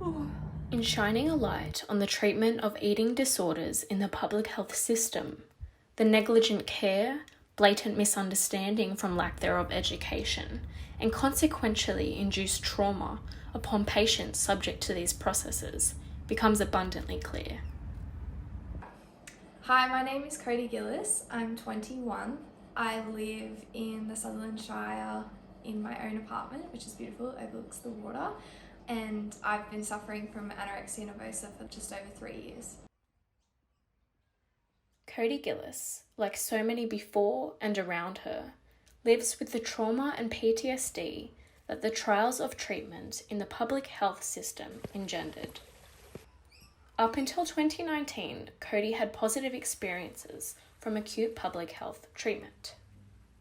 In shining a light on the treatment of eating disorders in the public health system, the negligent care, blatant misunderstanding from lack thereof education, and consequentially induced trauma upon patients subject to these processes becomes abundantly clear. Hi, my name is Cody Gillis. I'm 21. I live in the Sutherland Shire in my own apartment, which is beautiful, overlooks the water, and I've been suffering from anorexia nervosa for just over 3 years. Cody Gillis, like so many before and around her, lives with the trauma and PTSD that the trials of treatment in the public health system engendered. Up until 2019, Cody had positive experiences from acute public health treatment.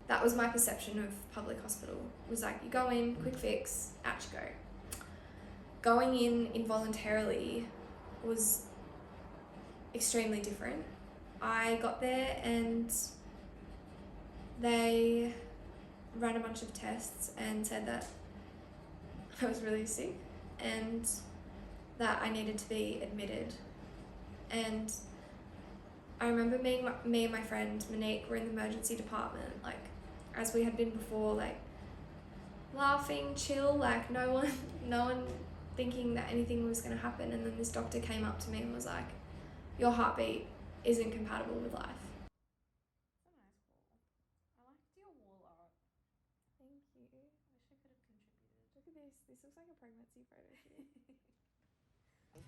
That was my perception of public hospital. It was like, you go in, quick fix, out you go. Going in involuntarily was extremely different. I got there and they ran a bunch of tests and said that I was really sick and that I needed to be admitted. And I remember me and my friend Monique were in the emergency department, like as we had been before, like laughing, chill, like no one thinking that anything was going to happen. And then this doctor came up to me and was like, your heartbeat isn't compatible with life. I liked your wall art. Thank you. I wish I could have contributed. Look at this. This looks like a pregnancy photo shoot.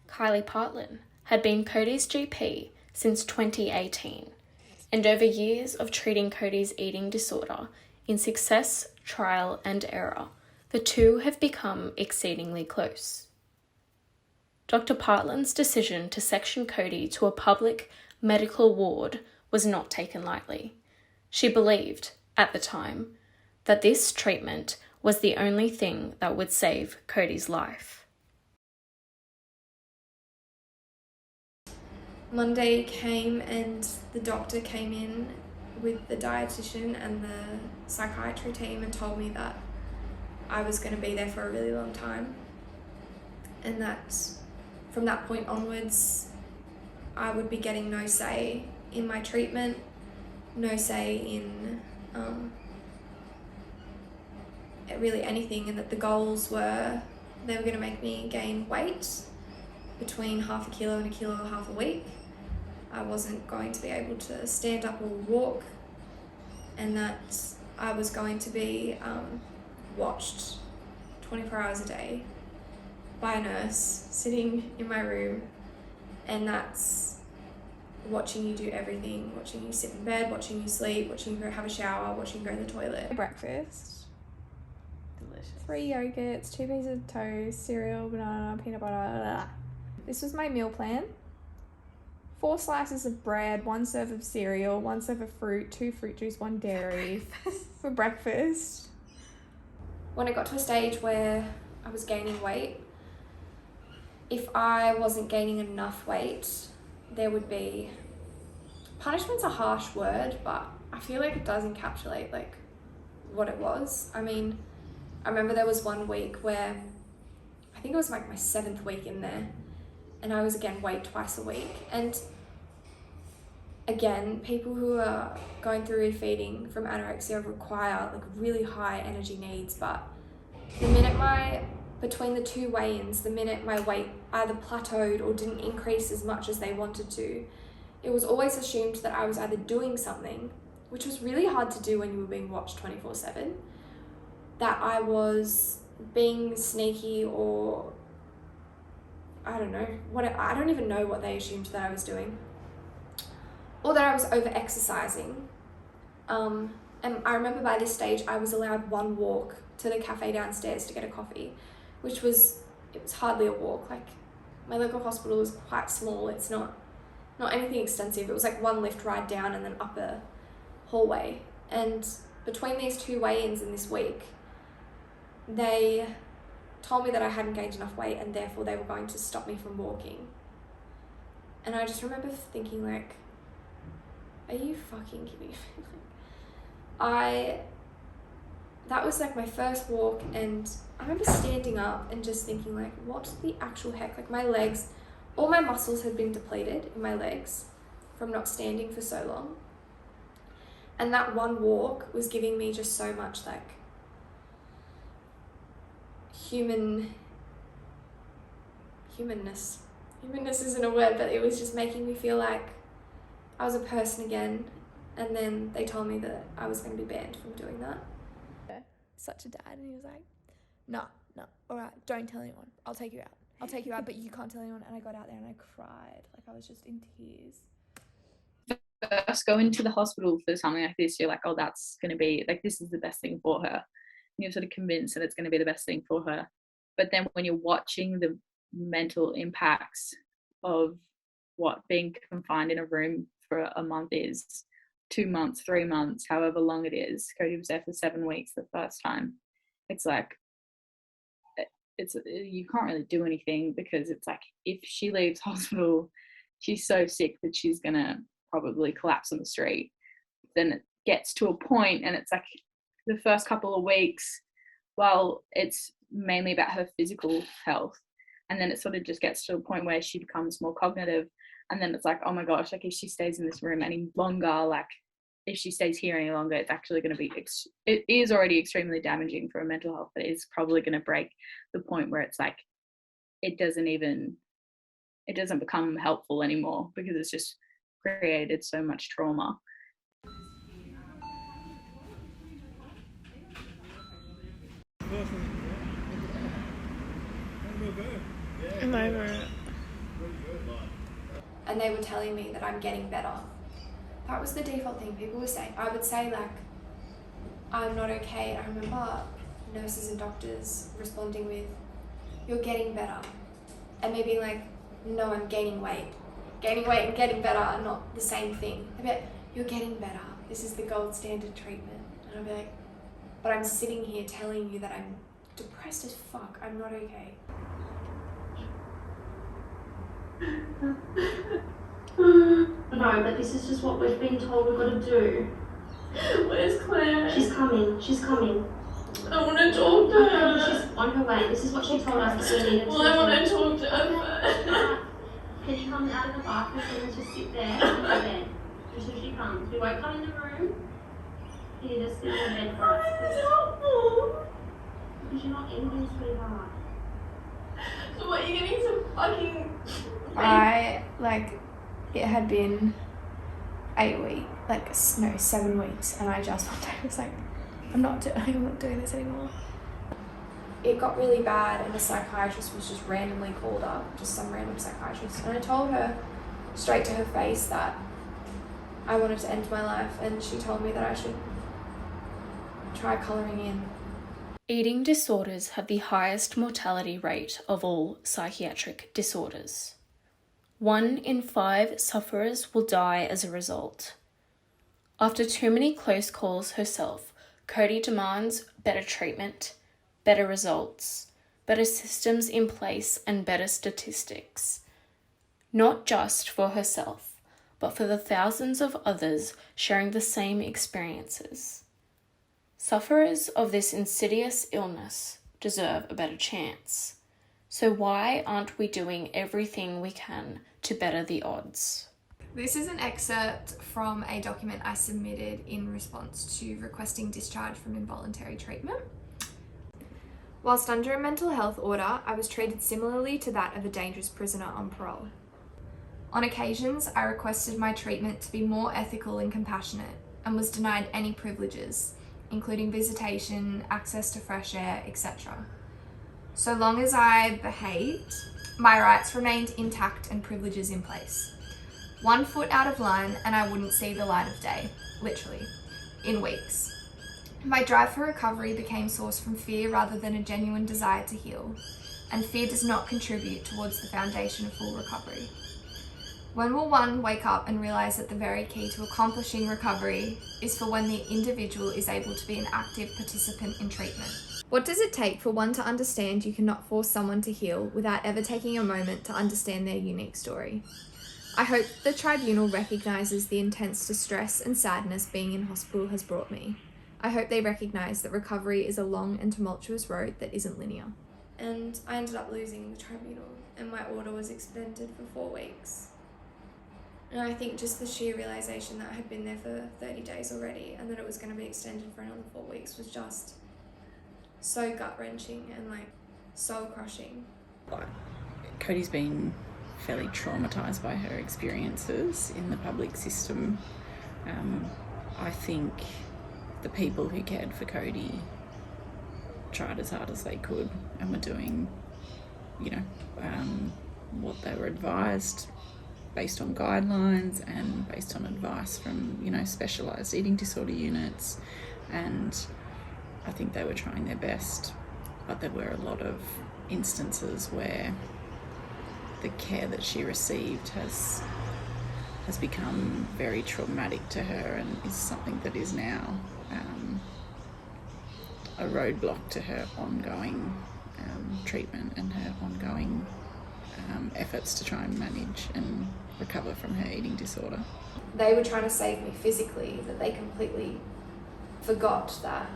Kylie Partlin had been Cody's GP since 2018, and over years of treating Cody's eating disorder in success, trial, and error, the two have become exceedingly close. Dr. Partlin's decision to section Cody to a public medical ward was not taken lightly. She believed, at the time, that this treatment was the only thing that would save Cody's life. Monday came and the doctor came in with the dietitian and the psychiatry team and told me that I was going to be there for a really long time, and that from that point onwards I would be getting no say in my treatment, no say in really anything, and that the goals were they were going to make me gain weight between half a kilo and a kilo and a half a week. I wasn't going to be able to stand up or walk, and that I was going to be watched 24 hours a day by a nurse sitting in my room, and that's watching you do everything, watching you sit in bed, watching you sleep, watching you go have a shower, watching you go to the toilet. Breakfast. Delicious. 3 yogurts, 2 pieces of toast, cereal, banana, peanut butter. This was my meal plan. 4 slices of bread, 1 serve of cereal, 1 serve of fruit, 2 fruit juice, 1 dairy for breakfast. When it got to a stage where I was gaining weight, if I wasn't gaining enough weight, there would be, punishment's a harsh word, but I feel like it does encapsulate like what it was. I mean, I remember there was 1 week where I think it was like my 7th week in there, and I was again weighed twice a week. And again, people who are going through refeeding from anorexia require like really high energy needs, but the minute between the 2 weigh-ins, the minute my weight either plateaued or didn't increase as much as they wanted to, it was always assumed that I was either doing something, which was really hard to do when you were being watched 24/7, that I was being sneaky, or I don't know, I don't even know what they assumed that I was doing, or that I was over-exercising. And I remember by this stage I was allowed 1 walk to the cafe downstairs to get a coffee, it was hardly a walk. Like, my local hospital is quite small, it's not anything extensive. It was like 1 lift ride down and then up a hallway. And between these 2 weigh-ins in this week, they told me that I hadn't gained enough weight and therefore they were going to stop me from walking. And I just remember thinking, like, are you fucking kidding me? I that was like my first walk, and I remember standing up and just thinking like, what the actual heck? Like my legs, all my muscles had been depleted in my legs from not standing for so long. And that one walk was giving me just so much like humanness. Humanness isn't a word, but it was just making me feel like I was a person again. And then they told me that I was going to be banned from doing that. Such a dad, and he was like, no, all right, don't tell anyone. I'll take you out, but you can't tell anyone. And I got out there and I cried. Like, I was just in tears. First go into the hospital for something like this, you're like, oh, that's going to be, like, this is the best thing for her. And you're sort of convinced that it's going to be the best thing for her. But then when you're watching the mental impacts of what being confined in a room for a month is, 2 months, 3 months, however long it is. Cody was there for 7 weeks the first time. It's like, you can't really do anything, because it's like, if she leaves hospital, she's so sick that she's gonna probably collapse on the street. Then it gets to a point, and it's like the first couple of weeks, well, it's mainly about her physical health, and then it sort of just gets to a point where she becomes more cognitive. And then it's like, oh my gosh, like if she stays in this room any longer, like if she stays here any longer, it's actually going to be, it is already extremely damaging for her mental health, but it's probably going to break the point where it's like, it doesn't become helpful anymore, because it's just created so much trauma. I'm over it. And they were telling me that I'm getting better. That was the default thing people were saying. I would say like, I'm not okay. I remember nurses and doctors responding with, you're getting better. And me being like, no, I'm gaining weight. Gaining weight and getting better are not the same thing. They'd be like, you're getting better. This is the gold standard treatment. And I'd be like, but I'm sitting here telling you that I'm depressed as fuck. I'm not okay. No, but this is just what we've been told we've got to do. Where's Claire? She's coming. I don't want to talk to her. She's on her way. This is what she told us that we needed Well, I want to talk to her. Can you come out of the bathroom and just sit there on the bed until she comes? We won't come in the room. You need to sit on the bed for us. It's helpful. Because you're not eating, sweetheart. So what, you're getting some fucking... It had been 7 weeks, and I just one day was like, I'm not doing this anymore. It got really bad, and a psychiatrist was just randomly called up, just some random psychiatrist. And I told her straight to her face that I wanted to end my life, and she told me that I should try colouring in. Eating disorders have the highest mortality rate of all psychiatric disorders. 1 in 5 sufferers will die as a result. After too many close calls herself, Cody demands better treatment, better results, better systems in place, and better statistics. Not just for herself, but for the thousands of others sharing the same experiences. Sufferers of this insidious illness deserve a better chance. So why aren't we doing everything we can to better the odds? This is an excerpt from a document I submitted in response to requesting discharge from involuntary treatment. Whilst under a mental health order, I was treated similarly to that of a dangerous prisoner on parole. On occasions, I requested my treatment to be more ethical and compassionate, and was denied any privileges, including visitation, access to fresh air, etc. So long as I behaved, my rights remained intact and privileges in place. 1 foot out of line and I wouldn't see the light of day, literally, in weeks. My drive for recovery became sourced from fear rather than a genuine desire to heal, and fear does not contribute towards the foundation of full recovery. When will one wake up and realise that the very key to accomplishing recovery is for when the individual is able to be an active participant in treatment? What does it take for one to understand you cannot force someone to heal without ever taking a moment to understand their unique story? I hope the tribunal recognises the intense distress and sadness being in hospital has brought me. I hope they recognise that recovery is a long and tumultuous road that isn't linear. And I ended up losing the tribunal, and my order was extended for 4 weeks. And I think just the sheer realisation that I had been there for 30 days already and that it was going to be extended for another 4 weeks was just so gut-wrenching and like soul crushing. Cody's been fairly traumatised by her experiences in the public system. I think the people who cared for Cody tried as hard as they could and were doing, what they were advised based on guidelines and based on advice from, specialised eating disorder units. And I think they were trying their best, but there were a lot of instances where the care that she received has become very traumatic to her and is something that is now a roadblock to her ongoing treatment and her ongoing efforts to try and manage and recover from her eating disorder. They were trying to save me physically, that they completely forgot that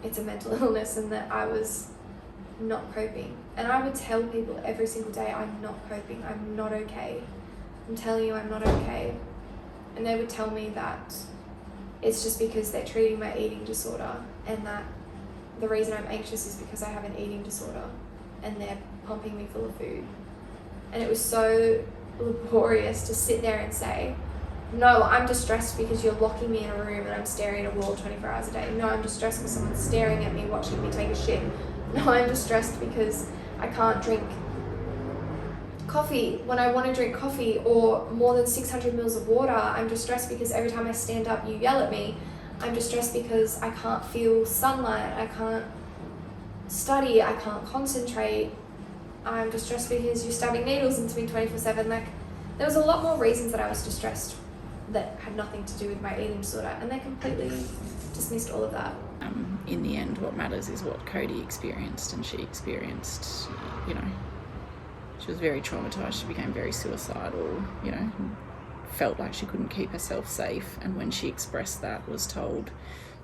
it's a mental illness and that I was not coping. And I would tell people every single day, I'm not coping, I'm not okay. I'm telling you I'm not okay. And they would tell me that it's just because they're treating my eating disorder and that the reason I'm anxious is because I have an eating disorder and they're pumping me full of food. And it was so laborious to sit there and say, no, I'm distressed because you're locking me in a room and I'm staring at a wall 24 hours a day. No, I'm distressed because someone's staring at me, watching me take a shit. No, I'm distressed because I can't drink coffee when I want to drink coffee, or more than 600 mils of water. I'm distressed because every time I stand up you yell at me. I'm distressed because I can't feel sunlight, I can't study, I can't concentrate. I'm distressed because you're stabbing needles into me 24/7. Like, there was a lot more reasons that I was distressed that had nothing to do with my eating disorder, and they completely dismissed all of that. In the end, what matters is what Cody experienced, and she experienced, she was very traumatised. She became very suicidal, felt like she couldn't keep herself safe, and when she expressed that, was told,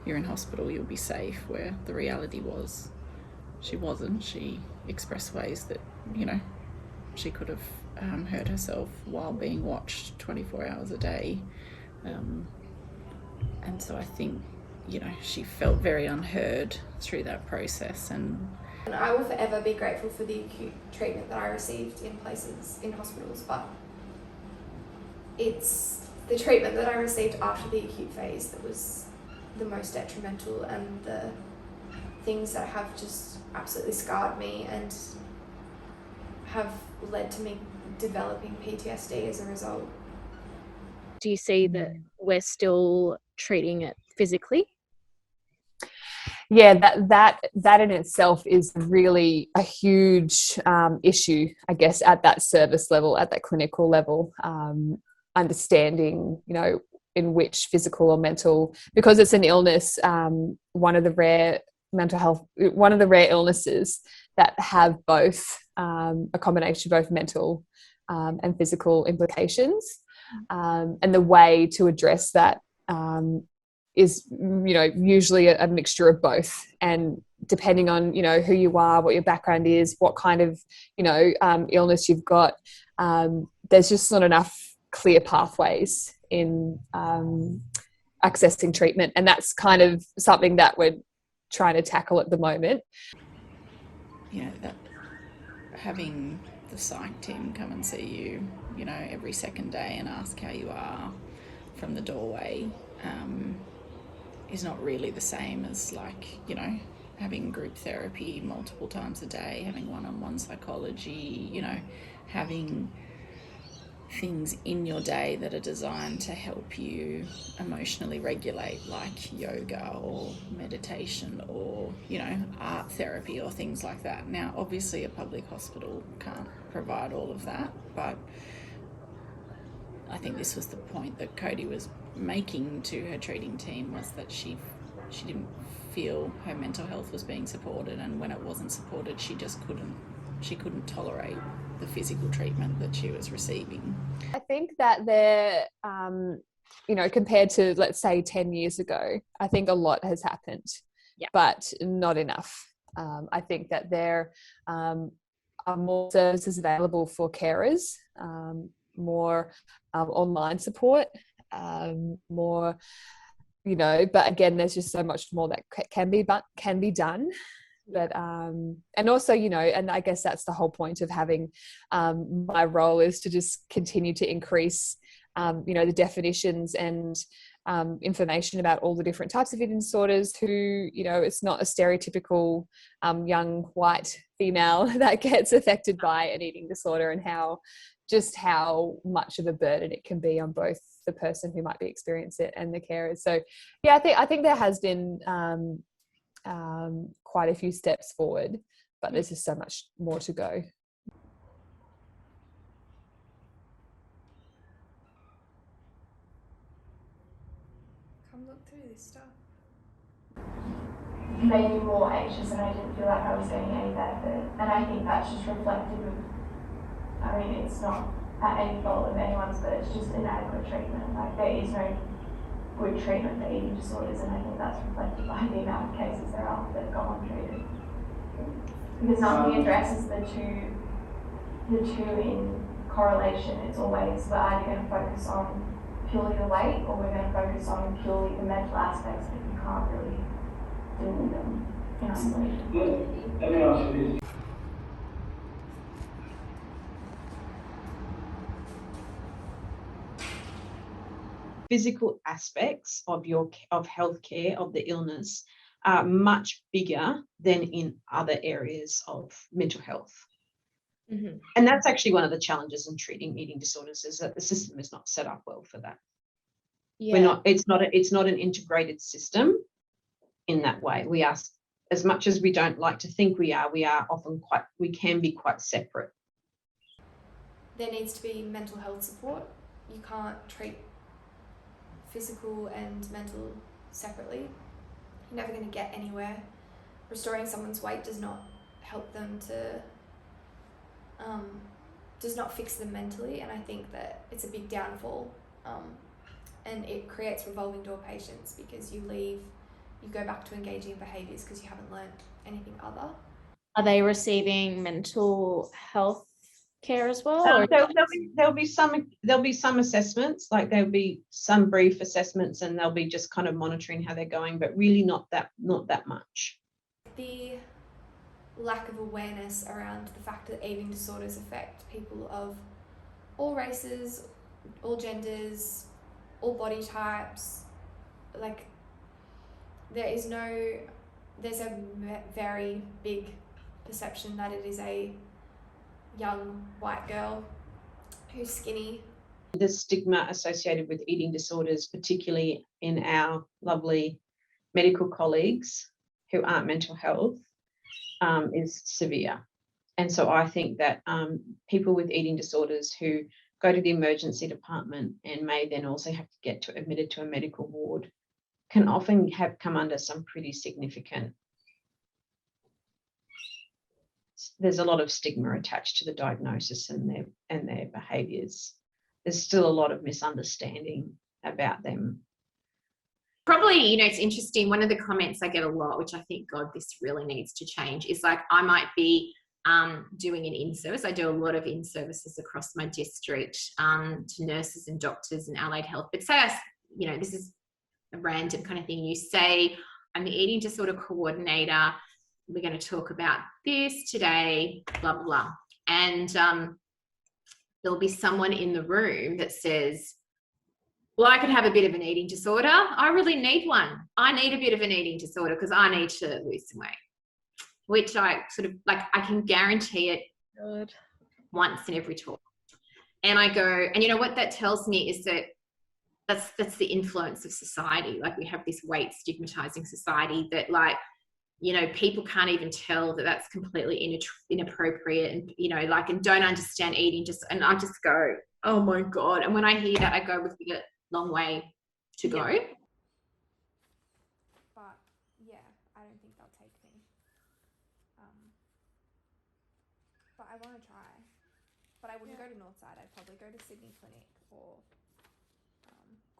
you're in hospital, you'll be safe, where the reality was she wasn't. She expressed ways that, she could have hurt herself while being watched 24 hours a day. And so I think, she felt very unheard through that process. And I will forever be grateful for the acute treatment that I received in hospitals, but it's the treatment that I received after the acute phase that was the most detrimental, and the things that have just absolutely scarred me and have led to me developing PTSD as a result. Do you see that we're still treating it physically? Yeah, that in itself is really a huge issue, I guess, at that service level, at that clinical level, understanding, in which physical or mental, because it's an illness, one of the rare illnesses that have both a combination of both mental and physical implications, and the way to address that is, usually a mixture of both. And depending on, who you are, what your background is, what kind of, illness you've got, there's just not enough clear pathways in accessing treatment. And that's kind of something that we're trying to tackle at the moment. That having the psych team come and see you, every second day and ask how you are from the doorway, is not really the same as having group therapy multiple times a day, having one-on-one psychology, having things in your day that are designed to help you emotionally regulate, like yoga or meditation or, art therapy or things like that. Now, obviously a public hospital can't provide all of that, but I think this was the point that Cody was making to her treating team, was that she didn't feel her mental health was being supported, and when it wasn't supported, she couldn't tolerate the physical treatment that she was receiving. I think that there you know, compared to, let's say, 10 years ago, I think a lot has happened, but not enough. I think that there are more services available for carers, more online support, more, you know, but again, there's just so much more that can be done. But and also, you know, and I guess that's the whole point of having my role, is to just continue to increase you know, the definitions and information about all the different types of eating disorders, who, you know, it's not a stereotypical young white female that gets affected by an eating disorder, and how much of a burden it can be on both the person who might be experiencing it and the carers. So yeah, I think there has been quite a few steps forward, but there's just so much more to go. Come look through this stuff. Made me more anxious, and I didn't feel like I was getting any benefit. And I think that's just reflective of, I mean, it's not at any fault of anyone's, but it's just inadequate treatment. Like, there is no good treatment for eating disorders, and I think that's reflected by the amount of cases there are that go untreated. Because nothing addresses the two in correlation. It's always, we're either going to focus on purely the weight, or we're going to focus on purely the mental aspects, but you can't really deal with them in isolation. Let me ask you this. Physical aspects of healthcare of the illness are much bigger than in other areas of mental health. Mm-hmm. And that's actually one of the challenges in treating eating disorders, is that the system is not set up well for that. Yeah. It's not an integrated system in that way. We are, as much as we don't like to think we are often we can be quite separate. There needs to be mental health support. You can't treat physical and mental separately. You're never going to get anywhere. Restoring someone's weight does not help them to, does not fix them mentally, and I think that it's a big downfall, and it creates revolving door patients, because you go back to engaging in behaviours because you haven't learned anything other. Are they receiving mental health care as well? There'll be some assessments, like there'll be some brief assessments, and they'll be just kind of monitoring how they're going, but really not that much. The lack of awareness around the fact that eating disorders affect people of all races, all genders, all body types, like there's a very big perception that it is a young white girl who's skinny. The stigma associated with eating disorders, particularly in our lovely medical colleagues who aren't mental health, is severe. And so I think that people with eating disorders who go to the emergency department and may then also have to get admitted to a medical ward can often have come under some pretty significant, there's a lot of stigma attached to the diagnosis and their behaviours. There's still a lot of misunderstanding about them. Probably, you know, it's interesting. One of the comments I get a lot, which I think, God, this really needs to change, is like, I might be doing an in-service. I do a lot of in-services across my district to nurses and doctors and allied health. But say, you know, this is a random kind of thing. You say, I'm the eating disorder coordinator. We're going to talk about this today, blah, blah, blah. And there'll be someone in the room that says, well, I could have a bit of an eating disorder. I really need one. I need a bit of an eating disorder because I need to lose some weight, which I sort of, like, I can guarantee it once in every talk. And I go, and you know what that tells me is that that's the influence of society. Like, we have this weight stigmatizing society that, like, you know, people can't even tell that that's completely inappropriate, and, you know, like, and don't understand eating, and I just go, oh my God. And when I hear that, I go, we've got a long way to go. But yeah, I don't think they'll take me. But I want to try. But I wouldn't go to Northside. I'd probably go to Sydney Clinic or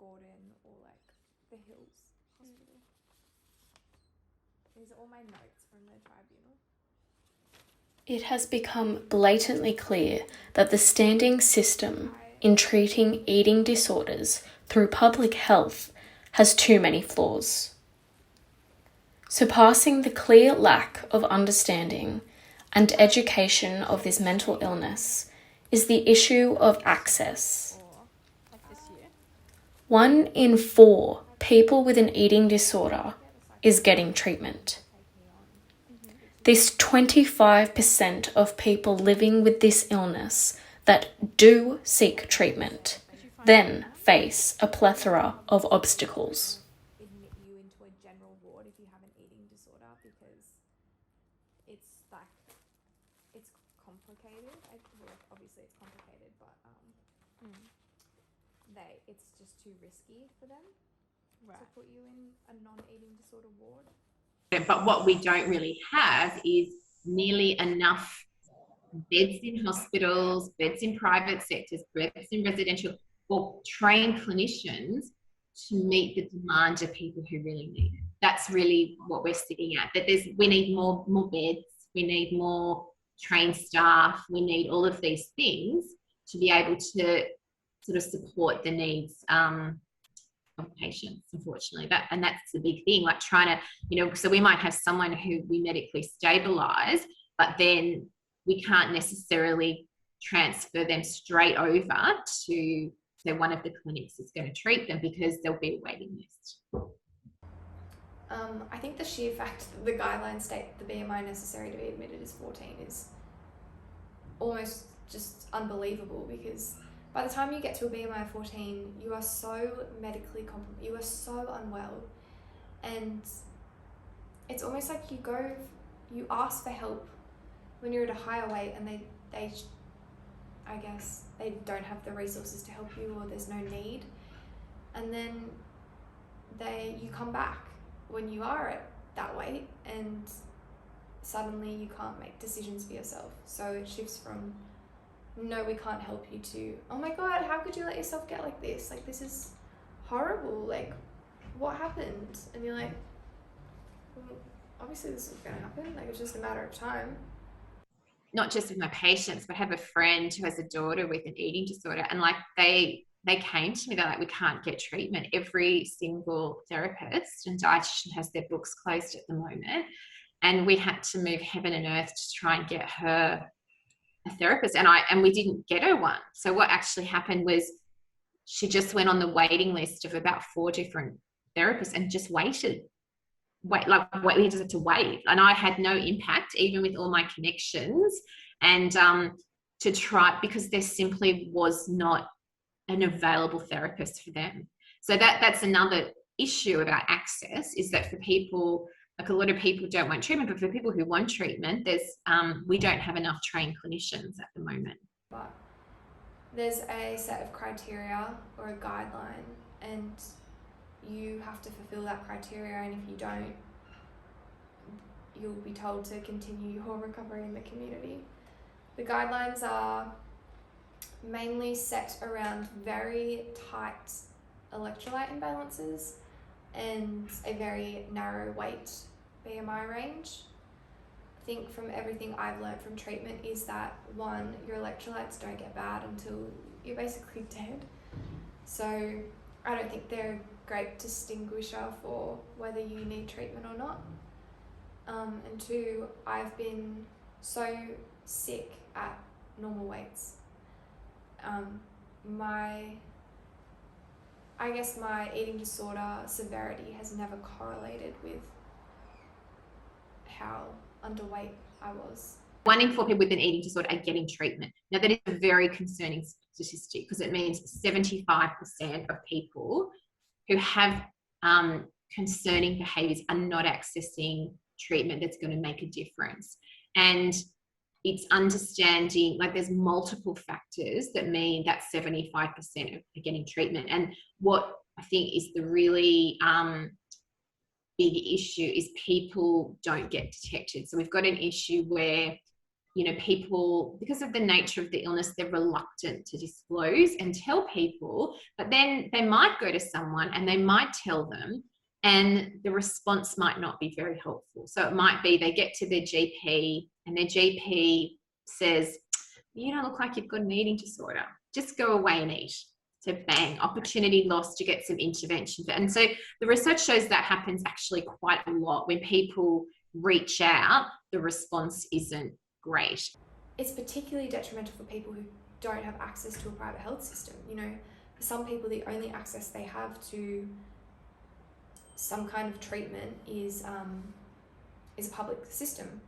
Gordon or like the Hills Hospital. These are all my notes from the tribunal. It has become blatantly clear that the standing system in treating eating disorders through public health has too many flaws. Surpassing the clear lack of understanding and education of this mental illness is the issue of access. 1 in 4 people with an eating disorder is getting treatment. This 25% of people living with this illness that do seek treatment then face a plethora of obstacles. Admit you into a general ward if you have an eating disorder because it's complicated. Obviously it's complicated, but it's just too risky for them to put you in a non-eating disorder ward. But what we don't really have is nearly enough beds in hospitals, beds in private sectors, beds in residential, or trained clinicians to meet the demand of people who really need it. That's really what we're sitting at. That we need more beds, we need more trained staff, we need all of these things to be able to sort of support the needs of patients, unfortunately. That's the big thing, like trying to, so we might have someone who we medically stabilize, but then we can't necessarily transfer them straight over to, say, one of the clinics that's going to treat them because there'll be a waiting list. I think the sheer fact that the guidelines state the BMI necessary to be admitted is 14 is almost just unbelievable, because by the time you get to a BMI of 14, you are so medically you are so unwell, and it's almost like you ask for help when you're at a higher weight, and they I guess they don't have the resources to help you, or there's no need, and then you come back when you are at that weight, and suddenly you can't make decisions for yourself. So it shifts from, no, we can't help you, to, oh my God, how could you let yourself get like this? Like, this is horrible. Like, what happened? And you're like, well, obviously this is going to happen. Like, it's just a matter of time. Not just with my patients, but I have a friend who has a daughter with an eating disorder, and like they came to me, they're like, we can't get treatment. Every single therapist and dietitian has their books closed at the moment, and we had to move heaven and earth to try and get her a therapist, and we didn't get her one. So what actually happened was she just went on the waiting list of about 4 different therapists and just waited. We just had to wait, and I had no impact, even with all my connections, and to try, because there simply was not an available therapist for them. So that's another issue about access, is that for people, like, a lot of people don't want treatment, but for people who want treatment, we don't have enough trained clinicians at the moment. But there's a set of criteria or a guideline, and you have to fulfill that criteria, and if you don't, you'll be told to continue your recovery in the community. The guidelines are mainly set around very tight electrolyte imbalances and a very narrow weight BMI range. I think from everything I've learned from treatment is that, 1, your electrolytes don't get bad until you're basically dead. So I don't think they're a great distinguisher for whether you need treatment or not. And 2, I've been so sick at normal weights. I guess my eating disorder severity has never correlated with how underweight I was. 1 in 4 people with an eating disorder are getting treatment. Now, that is a very concerning statistic, because it means 75% of people who have concerning behaviours are not accessing treatment that's going to make a difference. And it's understanding, like, there's multiple factors that mean that 75% are getting treatment. And what I think is the really big issue is people don't get detected. So we've got an issue where people, because of the nature of the illness, they're reluctant to disclose and tell people, but then they might go to someone and they might tell them, and the response might not be very helpful. So it might be they get to their GP and their GP says, you don't look like you've got an eating disorder. Just go away and eat. So bang, opportunity lost to get some intervention. And so the research shows that happens actually quite a lot. When people reach out, the response isn't great. It's particularly detrimental for people who don't have access to a private health system. For some people, the only access they have to some kind of treatment is a public system.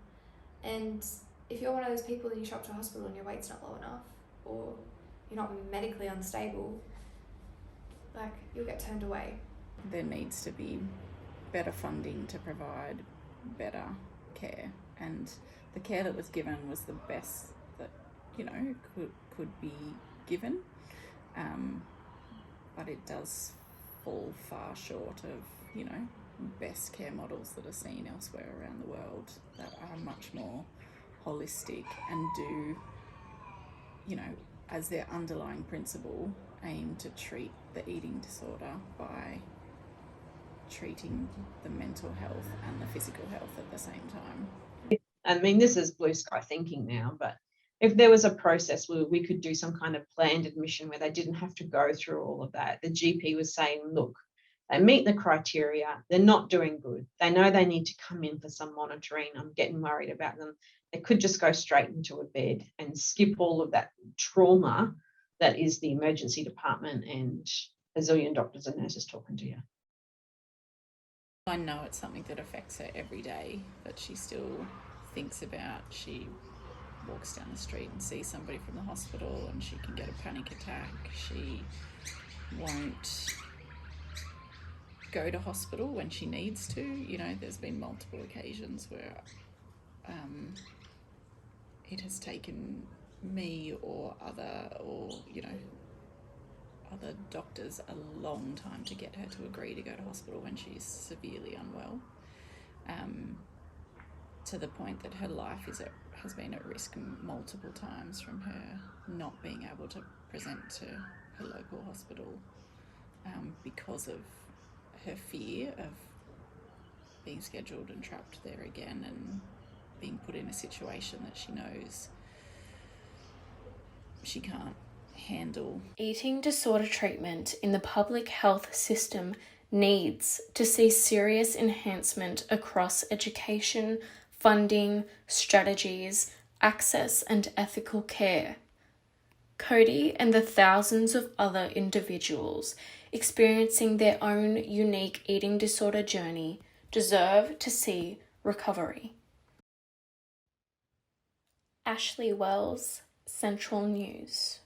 And if you're one of those people that you show up to a hospital and your weight's not low enough, or you're not medically unstable, you'll get turned away. There needs to be better funding to provide better care, and the care that was given was the best that could be given, but it does fall far short of best care models that are seen elsewhere around the world that are much more holistic and do as their underlying principle aim to treat the eating disorder by treating the mental health and the physical health at the same time. I mean, this is blue sky thinking now, but if there was a process where we could do some kind of planned admission where they didn't have to go through all of that, the GP was saying, look, they meet the criteria, they're not doing good, they know they need to come in for some monitoring, I'm getting worried about them, they could just go straight into a bed and skip all of that trauma that is the emergency department and a zillion doctors and nurses talking to you. I know it's something that affects her every day, that she still thinks about. She walks down the street and sees somebody from the hospital and she can get a panic attack. She won't go to hospital when she needs to. There's been multiple occasions where it has taken me or other doctors a long time to get her to agree to go to hospital when she's severely unwell, to the point that her life has been at risk multiple times from her not being able to present to her local hospital because of her fear of being scheduled and trapped there again and being put in a situation that she knows she can't handle. Eating disorder treatment in the public health system needs to see serious enhancement across education, funding, strategies, access, and ethical care. Cody and the thousands of other individuals experiencing their own unique eating disorder journey deserve to see recovery. Ashleigh Wells, Central News.